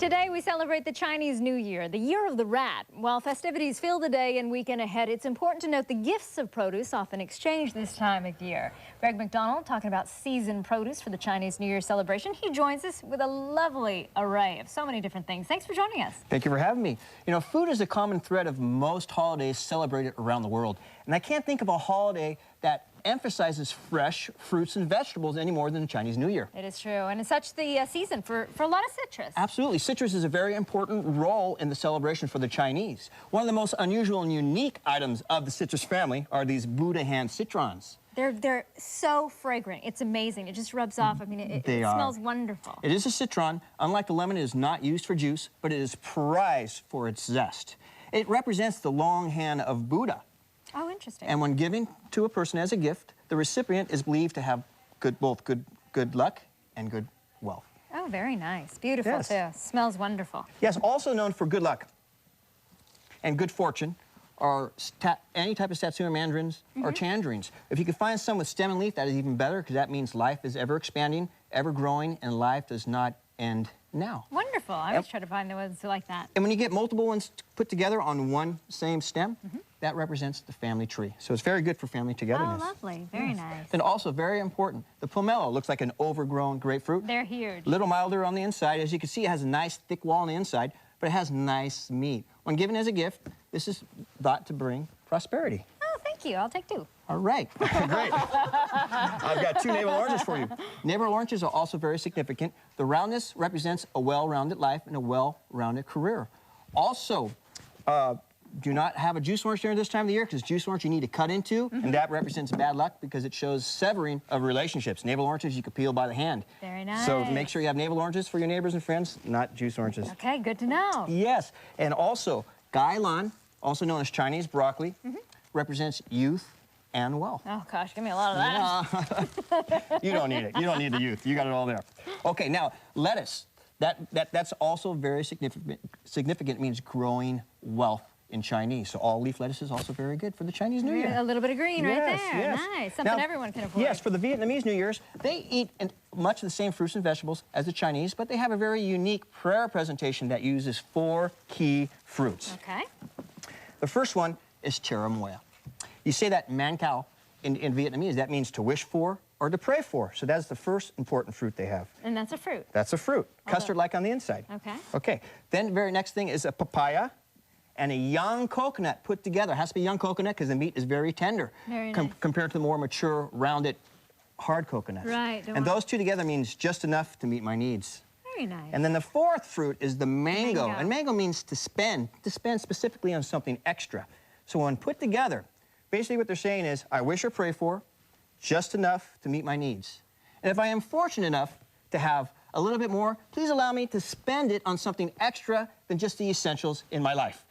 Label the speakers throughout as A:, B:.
A: Today we celebrate the Chinese New Year, the Year of the Rat. While festivities fill the day and weekend ahead, it's important to note the gifts of produce often exchanged this time of year. Greg McDonald talking about seasoned produce for the Chinese New Year celebration. He joins us with a lovely array of so many different things. Thanks for joining us.
B: Thank you for having me. You know, food is a common thread of most holidays celebrated around the world. And I can't think of a holiday that emphasizes fresh fruits and vegetables any more than the Chinese New Year.
A: It is true, and it's such the season for a lot of citrus.
B: Absolutely. Citrus is a very important role in the celebration for the Chinese. One of the most unusual and unique items of the citrus family are these Buddha hand citrons.
A: They're so fragrant. It's amazing. It just rubs off. I mean, it smells wonderful.
B: It is a citron. Unlike the lemon, it is not used for juice, but it is prized for its zest. It represents the long hand of Buddha.
A: Oh, interesting.
B: And when given to a person as a gift, the recipient is believed to have both good luck and good wealth.
A: Oh, very nice. Beautiful,
B: Yes.
A: too. Smells wonderful.
B: Yes, also known for good luck and good fortune are any type of Satsuma mandarins or tangerines. If you can find some with stem and leaf, that is even better, because that means life is ever expanding, ever growing, and life does not end now.
A: Wonderful. I always try to find the ones like that.
B: And when you get multiple ones put together on one same stem, that represents the family tree. So it's very good for family togetherness.
A: Oh, lovely. Very nice.
B: And also very important, the pomelo looks like an overgrown grapefruit.
A: They're huge.
B: Little milder on the inside. As you can see, it has a nice thick wall on the inside, but it has nice meat. When given as a gift, this is thought to bring prosperity.
A: Oh, thank you. I'll take two.
B: All right, great. I've got two navel oranges for you. Navel oranges are also very significant. The roundness represents a well-rounded life and a well-rounded career. Also, do not have a juice orange during this time of the year, because juice orange you need to cut into, and that represents bad luck because it shows severing of relationships. Navel oranges you can peel by the hand.
A: Very nice.
B: So make sure you have navel oranges for your neighbors and friends, not juice oranges.
A: Okay, good to know.
B: Yes, and also gailan, also known as Chinese broccoli, represents youth and wealth.
A: Oh, gosh, give me a lot of that.
B: You don't need it. You don't need the youth. You got it all there. Okay, now lettuce. That's also very significant. Significant means growing wealth in Chinese. So all leaf lettuce is also very good for the Chinese New Year.
A: A little bit of green right there.
B: Yes.
A: Nice. Something
B: Now,
A: everyone can afford.
B: Yes, for the Vietnamese New Year's, they eat much of the same fruits and vegetables as the Chinese, but they have a very unique prayer presentation that uses 4 key fruits.
A: Okay.
B: The first one is cherimoya. You say that man cao in Vietnamese. That means to wish for or to pray for. So that's the first important fruit they have.
A: And that's a fruit.
B: That's a fruit. Custard-like on the inside.
A: Okay.
B: Okay. Then the very next thing is a papaya and a young coconut put together. It has to be young coconut because the meat is very tender.
A: Very nice.
B: Compared to the more mature, rounded, hard coconuts.
A: Right.
B: And those two together means just enough to meet my needs.
A: Very nice.
B: And then the fourth fruit is the mango.
A: Mango.
B: And mango means to spend specifically on something extra. So when put together, basically what they're saying is, I wish or pray for just enough to meet my needs. And if I am fortunate enough to have a little bit more, please allow me to spend it on something extra than just the essentials in my life.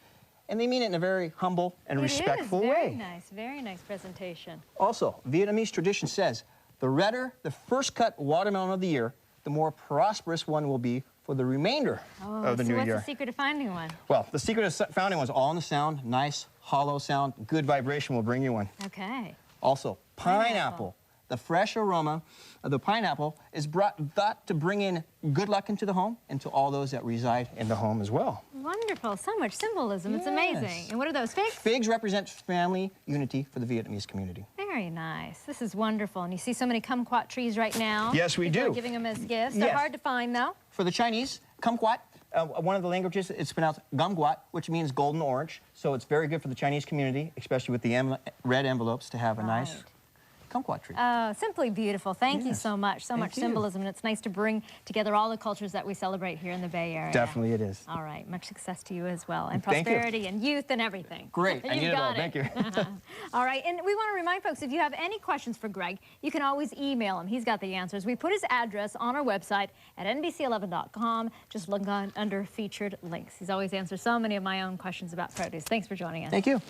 B: And they mean it in a very humble and respectful way.
A: Very nice presentation.
B: Also, Vietnamese tradition says, the redder the first cut watermelon of the year, the more prosperous one will be for the remainder of the new year.
A: What's the secret of finding one?
B: Well, the secret of finding one is all in the sound, nice, hollow sound, good vibration will bring you one.
A: Okay.
B: Also, pineapple. The fresh aroma of the pineapple is thought to bring in good luck into the home and to all those that reside in the home as well.
A: Wonderful. So much symbolism. It's amazing. And what are those, figs?
B: Figs represent family unity for the Vietnamese community.
A: Very nice. This is wonderful. And you see so many kumquat trees right now.
B: Yes, we
A: People
B: do.
A: are giving them as gifts. They're hard to find, though.
B: For the Chinese, kumquat, one of the languages, it's pronounced gumquat, which means golden orange. So it's very good for the Chinese community, especially with the red envelopes, to have a nice kumquat tree.
A: Simply beautiful. Thank you so much. So much
B: you.
A: symbolism. And it's nice to bring together all the cultures that we celebrate here in the Bay Area.
B: Definitely it is.
A: All right. Much success to you as well. And
B: Thank you.
A: prosperity and youth and everything.
B: Great. I need it all. Thank you.
A: All right. And we want to remind folks, if you have any questions for Greg, you can always email him. He's got the answers. We put his address on our website at NBC11.com. Just look under featured links. He's always answered so many of my own questions about produce. Thanks for joining us.
B: Thank you.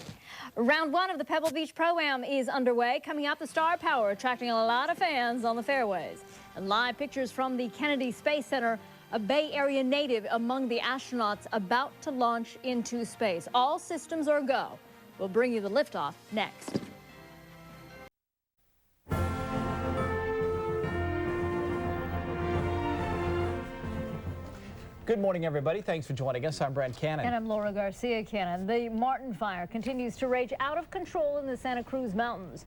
A: Round 1 of the Pebble Beach Pro-Am is underway. Coming up, the Star Power attracting a lot of fans on the fairways. And live pictures from the Kennedy Space Center, a Bay Area native among the astronauts about to launch into space. All systems are go. We'll bring you the liftoff next.
C: Good morning, everybody. Thanks for joining us. I'm Brent Cannon.
A: And I'm Laura Garcia Cannon. The Martin Fire continues to rage out of control in the Santa Cruz Mountains.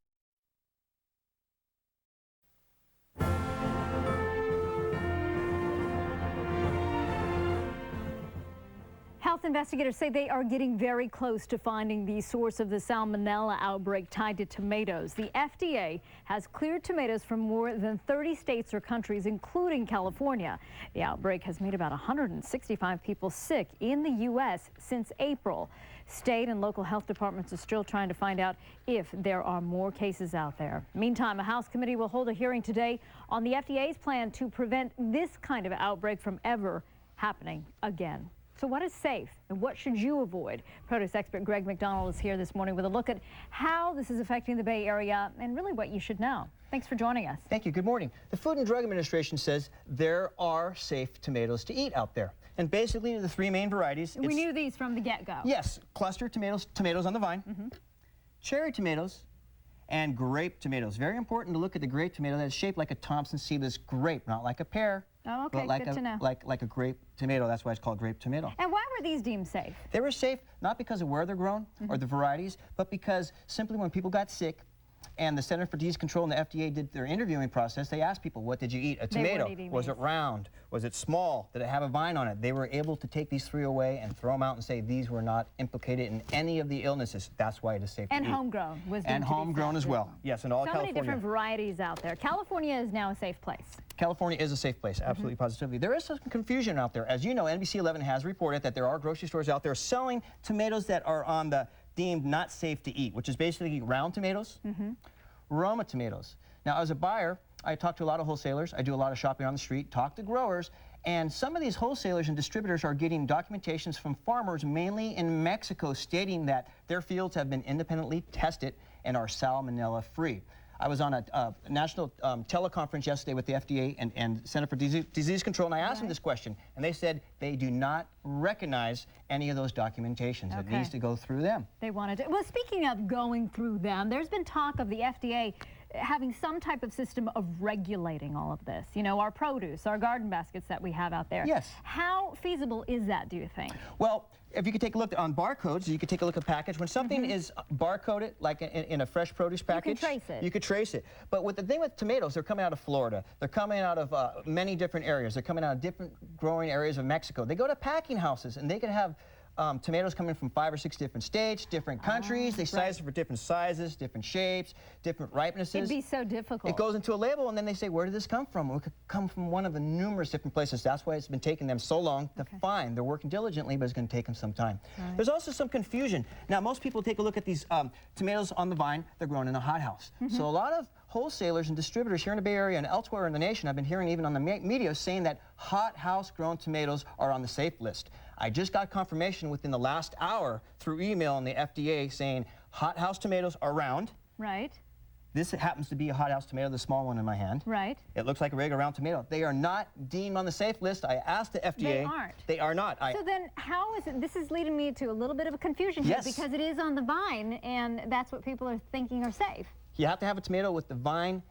A: Health investigators say they are getting very close to finding the source of the salmonella outbreak tied to tomatoes. The FDA has cleared tomatoes from more than 30 states or countries, including California. The outbreak has made about 165 people sick in the U.S. since April. State and local health departments are still trying to find out if there are more cases out there. Meantime, a House committee will hold a hearing today on the FDA's plan to prevent this kind of outbreak from ever happening again. So what is safe and what should you avoid? Produce expert Greg McDonald is here this morning with a look at how this is affecting the Bay Area and really what you should know. Thanks for joining us.
B: Thank you. Good morning. The Food and Drug Administration says there are safe tomatoes to eat out there. And basically the three main varieties.
A: We knew these from the get-go.
B: Yes, cluster tomatoes, tomatoes on the vine, cherry tomatoes, and grape tomatoes. Very important to look at the grape tomato that's shaped like a Thompson seedless grape, not like a pear.
A: Oh, okay,
B: but like
A: good to know.
B: Like a grape tomato. That's why it's called grape tomato.
A: And why were these deemed safe?
B: They were safe not because of where they're grown or the varieties, but because simply when people got sick and the Center for Disease Control and the FDA did their interviewing process, they asked people, what did you eat? A tomato. Was it round? Was it small? Did it have a vine on it? They were able to take these three away and throw them out and say these were not implicated in any of the illnesses. That's why it is safe to eat.
A: And homegrown was deemed
B: And
A: to be
B: homegrown
A: safe
B: as well. Yes, in all
A: so
B: California.
A: Many different varieties out there. California is now a safe place.
B: California is a safe place, absolutely, positively. There is some confusion out there. As you know, NBC 11 has reported that there are grocery stores out there selling tomatoes that are on the deemed not safe to eat, which is basically round tomatoes, Roma tomatoes. Now, as a buyer, I talk to a lot of wholesalers. I do a lot of shopping on the street, talk to growers, and some of these wholesalers and distributors are getting documentations from farmers, mainly in Mexico, stating that their fields have been independently tested and are salmonella-free. I was on a national teleconference yesterday with the FDA and Center for Disease Control, and I asked them this question, and they said they do not recognize any of those documentations. It needs to go through them.
A: They wanted to. Well, speaking of going through them, there's been talk of the FDA having some type of system of regulating all of this. You know, our produce, our garden baskets that we have out there.
B: Yes.
A: How feasible is that, do you think?
B: Well, if you could take a look on barcodes, you could take a look at package. When something is barcoded, like in a fresh produce package,
A: you can trace it.
B: You could trace it. But with the thing with tomatoes, they're coming out of Florida. They're coming out of many different areas. They're coming out of different growing areas of Mexico. They go to packing houses, and they could have tomatoes coming from 5 or 6 different states, different countries. They size them for different sizes, different shapes, different ripenesses.
A: It'd be so difficult.
B: It goes into a label, and then they say, where did this come from? Well, it could come from one of the numerous different places. That's why it's been taking them so long to find. They're working diligently, but it's going to take them some time. There's also some confusion. Now, most people take a look at these tomatoes on the vine. They're grown in a hothouse. So a lot of wholesalers and distributors here in the Bay Area and elsewhere in the nation, I've been hearing even on the media, saying that hothouse grown tomatoes are on the safe list. I just got confirmation within the last hour through email on the FDA saying hothouse tomatoes are round.
A: Right.
B: This happens to be a hothouse tomato, the small one in my hand.
A: Right.
B: It looks like a regular round tomato. They are not deemed on the safe list. I asked the FDA.
A: They aren't.
B: They are not.
A: So then how is it, this is leading me to a little bit of a confusion here because it is on the vine and that's what people are thinking are safe.
B: You have to have a tomato with the vine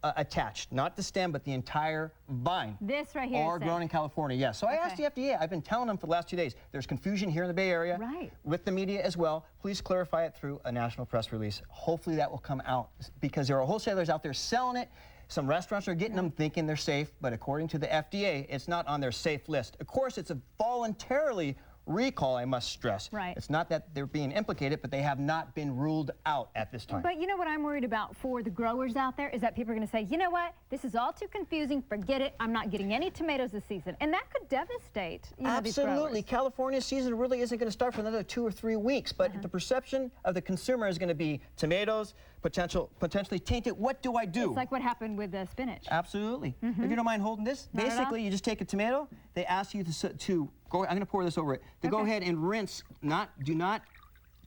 B: attached, not the stem, but the entire vine.
A: This right here.
B: Or grown in California, yes. So I asked the FDA, I've been telling them for the last 2 days, there's confusion here in the Bay Area with the media as well. Please clarify it through a national press release. Hopefully that will come out because there are wholesalers out there selling it. Some restaurants are getting them thinking they're safe, but according to the FDA, it's not on their safe list. Of course, it's a voluntarily recall, I must stress. It's not that they're being implicated, but they have not been ruled out at this time.
A: But you know what I'm worried about for the growers out there is that people are going to say, you know what, this is all too confusing, forget it, I'm not getting any tomatoes this season. And that could devastate, you know, these growers.
B: Absolutely. California's season really isn't going to start for another 2 or 3 weeks, but the perception of the consumer is going to be tomatoes, potentially tainted. What do I do?
A: It's like what happened with the spinach.
B: Absolutely. If you don't mind holding this, basically you just take a tomato, they ask you to go, I'm going to pour this over it, to go ahead and rinse, do not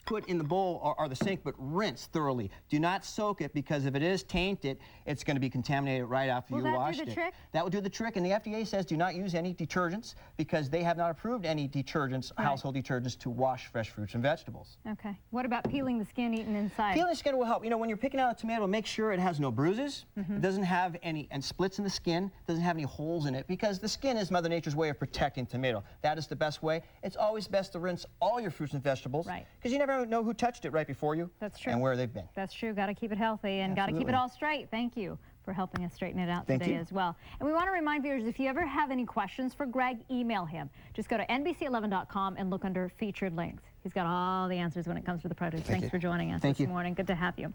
B: put in the bowl or the sink, but rinse thoroughly. Do not soak it, because if it is tainted, it's going to be contaminated right after you washed it.
A: Will that do the trick?
B: That will do the trick, and the FDA says do not use any detergents, because they have not approved any detergents, household detergents, to wash fresh fruits and vegetables.
A: Okay. What about peeling the skin, eaten inside?
B: Peeling the skin will help. You know, when you're picking out a tomato, make sure it has no bruises, it doesn't have any splits in the skin, doesn't have any holes in it, because the skin is Mother Nature's way of protecting tomato. That is the best way. It's always best to rinse all your fruits and vegetables, because you never know who touched it right before you.
A: That's true.
B: And where they've been.
A: That's true. Got to keep it healthy and got to keep it all straight. Thank you for helping us straighten it out today as well. And we want to remind viewers, if you ever have any questions for Greg, email him. Just go to NBC11.com and look under featured links. He's got all the answers when it comes to the produce. Thanks for joining us this morning. Good to have you.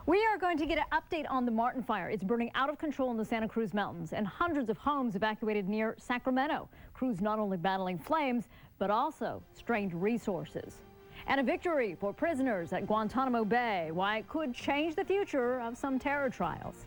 A: We are going to get an update on the Martin fire. It's burning out of control in the Santa Cruz Mountains, and hundreds of homes evacuated near Sacramento. Crews not only battling flames, but also strained resources. And a victory for prisoners at Guantanamo Bay. Why it could change the future of some terror trials.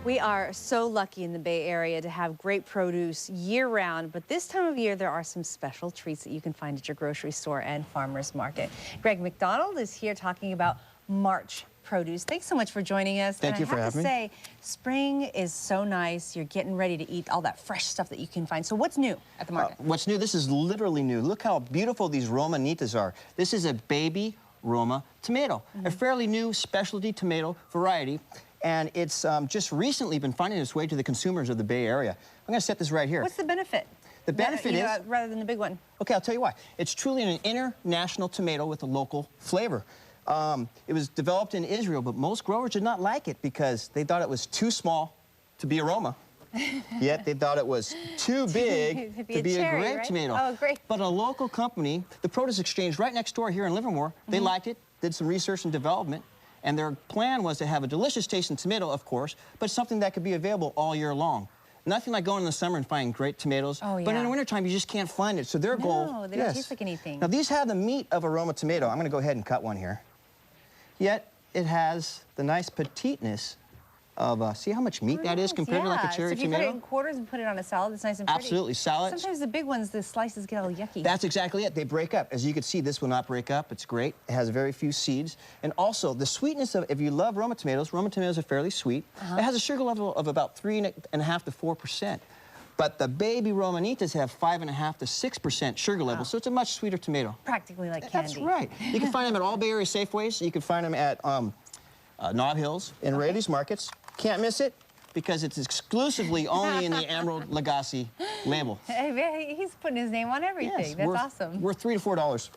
D: We are so lucky in the Bay Area to have great produce year-round, but this time of year there are some special treats that you can find at your grocery store and farmers market. Greg McDonald is here talking about March produce. Thanks so much for joining us.
B: Thank you for having me.
D: I have to say, spring is so nice. You're getting ready to eat all that fresh stuff that you can find. So what's new at the market?
B: What's new? This is literally new. Look how beautiful these Romanitas are. This is a baby Roma tomato, a fairly new specialty tomato variety. And it's just recently been finding its way to the consumers of the Bay Area. I'm going to set this right here.
D: What's the benefit?
B: The benefit is...
D: rather than the big one.
B: Okay, I'll tell you why. It's truly an international tomato with a local flavor. It was developed in Israel, but most growers did not like it because they thought it was too small to be a Roma. Yet they thought it was too big to be a grape tomato.
D: Oh, great.
B: But a local company, the Produce Exchange right next door here in Livermore, they liked it, did some research and development, and their plan was to have a delicious tasting tomato, of course, but something that could be available all year long. Nothing like going in the summer and finding great tomatoes, but in the wintertime you just can't find it. So their goal...
D: No, they don't taste like anything.
B: Now these have the meat of a Roma tomato. I'm going to go ahead and cut one here. Yet it has the nice petiteness of, see how much meat that is compared to like a cherry
D: so if you
B: tomato?
D: cut it in quarters and put it on a salad, it's nice and pretty.
B: Absolutely, salads.
D: Sometimes the big ones, the slices get all yucky.
B: That's exactly it. They break up. As you can see, this will not break up. It's great. It has very few seeds. And also, the sweetness of, if you love Roma tomatoes are fairly sweet. It has a sugar level of about 3.5 to 4%. But the baby Romanitas have 5.5 to 6% sugar level, so it's a much sweeter tomato.
D: Practically like candy.
B: That's right. You can find them at all Bay Area Safeways. You can find them at Nob Hills and Raley's Markets. Can't miss it because it's exclusively only in the Emerald Lagasse label.
D: Hey, he's putting his name on everything.
B: Yes,
D: That's awesome.
B: We're $3 to $4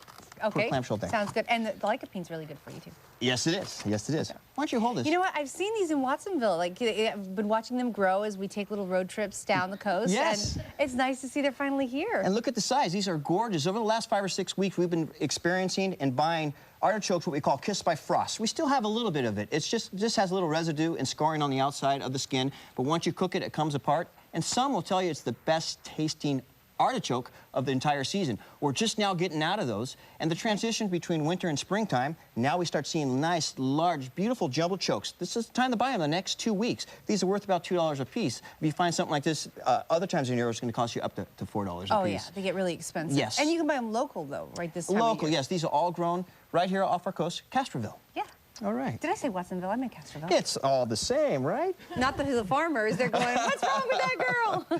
B: for a clamshell thing.
D: Sounds good. And the lycopene's really good for you, too.
B: Yes, it is. Yes, it is. Why don't you hold this?
D: You know what? I've seen these in Watsonville. Like, I've been watching them grow as we take little road trips down the coast.
B: Yes.
D: And it's nice to see they're finally here.
B: And look at the size. These are gorgeous. Over the last 5 or 6 weeks, we've been experiencing and buying artichokes, what we call kissed by frost. We still have a little bit of it. It's just has a little residue and scarring on the outside of the skin. But once you cook it, it comes apart. And some will tell you it's the best tasting artichoke of the entire season. We're just now getting out of those, and the transition between winter and springtime, now we start seeing nice, large, beautiful jumbo chokes. This is the time to buy them the next 2 weeks. These are worth about $2 a piece. If you find something like this, other times in the year, it's going to cost you up to $4 a piece.
D: Oh, yeah, they get really expensive.
B: Yes.
D: And you can buy them local, though, right, this time of
B: Local,
D: year.
B: yes. These are all grown right here off our coast, Castroville.
D: Yeah.
B: All right.
D: Did I say Watsonville? I meant Castroville.
B: It's all the same, right?
D: Not that the farmers, they're going, what's wrong with that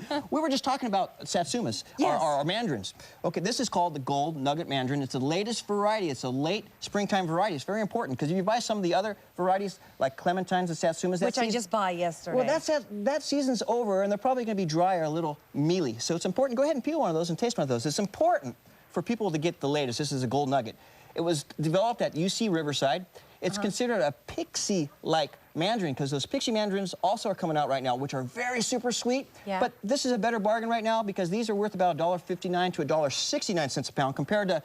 D: girl?
B: We were just talking about satsumas,
D: Yes.
B: our mandarins. Okay, this is called the Gold Nugget Mandarin. It's the latest variety. It's a late springtime variety. It's very important because if you buy some of the other varieties like clementines and satsumas,
D: Which I just bought yesterday.
B: well, that season's over, and they're probably going to be dry or a little mealy. So it's important. Go ahead and peel one of those and taste one of those. It's important for people to get the latest. This is a Gold Nugget. It was developed at UC Riverside. It's considered a pixie-like mandarin because those pixie mandarins also are coming out right now, which are very super sweet.
D: Yeah.
B: But this is a better bargain right now because these are worth about $1.59 to $1.69 a pound compared to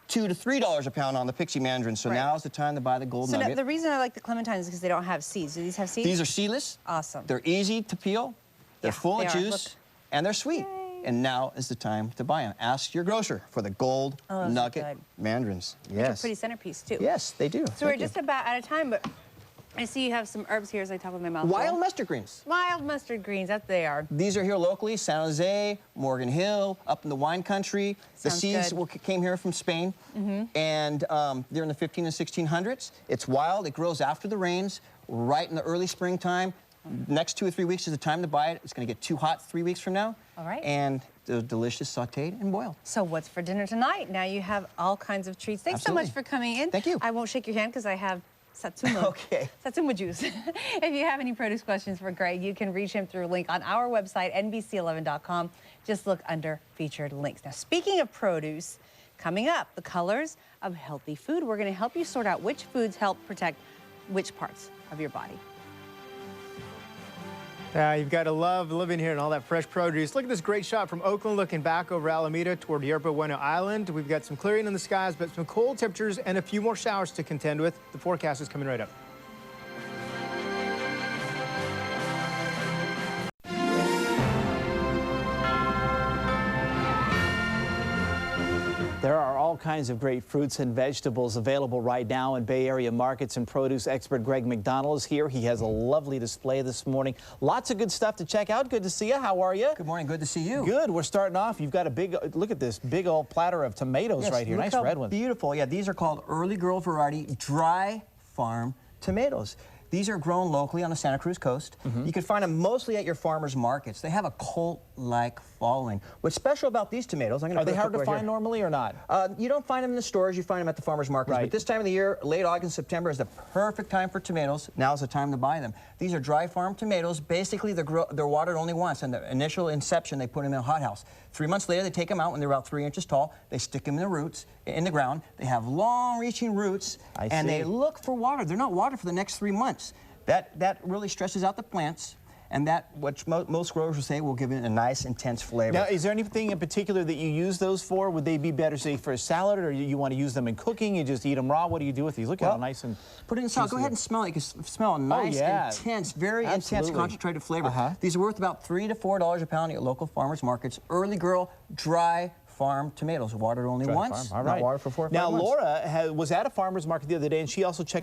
B: $2 to $3 a pound on the pixie mandarin. So now's the time to buy the Gold Nugget.
D: So the reason I like the clementines is because they don't have seeds. Do these have seeds?
B: These are seedless.
D: Awesome.
B: They're easy to peel. They're full of juice, and they're sweet.
D: Yay.
B: And now is the time to buy them. Ask your grocer for the Gold Nugget mandarins.
D: They're a pretty centerpiece, too.
B: Yes, they do.
D: So we're just about out of time, but I see you have some herbs here as I talk with my mouth.
B: Wild mustard greens.
D: Wild mustard greens, up they are.
B: These are here locally, San Jose, Morgan Hill, up in the wine country. The
D: Sounds
B: seeds
D: good.
B: came here from Spain, and they're in the 15 and 1600s. It's wild. It grows after the rains, right in the early springtime. Next 2 or 3 weeks is the time to buy it. It's going to get too hot 3 weeks from now.
D: All right.
B: And they're delicious, sautéed and boiled.
D: So what's for dinner tonight? Now you have all kinds of treats. Thanks so much
B: Absolutely.
D: for coming in.
B: Thank you.
D: I won't shake your hand because I have Satsuma.
B: Okay.
D: Satsuma juice. If you have any produce questions for Greg, you can reach him through a link on our website, NBC11.com. Just look under featured links. Now, speaking of produce, coming up, the colors of healthy food. We're going to help you sort out which foods help protect which parts of your body.
E: You've got to love living here and all that fresh produce. Look at this great shot from Oakland looking back over Alameda toward Yerba Buena Island. We've got some clearing in the skies, but some cold temperatures and a few more showers to contend with. The forecast is coming right up.
C: There are all kinds of great fruits and vegetables available right now in Bay Area markets, and produce expert Greg McDonald is here. He has a lovely display this morning. Lots of good stuff to check out. Good to see you. How are you?
B: Good morning. Good to see you.
C: Good. We're starting off. You've got a big, look at this big old platter of tomatoes right here.
B: Look
C: Nice
B: how
C: red ones.
B: Beautiful. Yeah, these are called early girl variety dry farm tomatoes. These are grown locally on the Santa Cruz coast. You can find them mostly at your farmers markets. They have a cult-like following. What's special about these tomatoes, I'm going to
C: Are they hard to find normally or not?
B: You don't find them in the stores, you find them at the farmers markets.
C: Right.
B: But this time of the year, late August, September is the perfect time for tomatoes. Now's the time to buy them. These are dry farm tomatoes. Basically, they're watered only once. In the initial inception, they put them in a hothouse. 3 months later, they take them out when they're about 3 inches tall. They stick them in the roots, in the ground. They have long-reaching roots, and they look for water. They're not watered for the next 3 months. That really stresses out the plants, and that, what most growers will say, will give it a nice, intense flavor.
C: Now, is there anything in particular that you use those for? Would they be better, say, for a salad, or you want to use them in cooking? You just eat them raw? What do you do with these? Look how nice and
B: put it in salad. Go ahead and smell it. You can smell a nice, intense, very intense, concentrated flavor. These are worth about $3 to $4 a pound at local farmers markets. Early girl, dry farm tomatoes, watered only once,
C: All right.
B: not watered for 4 or 5 months.
C: Now, Laura was at a farmer's market the other day, and she also checked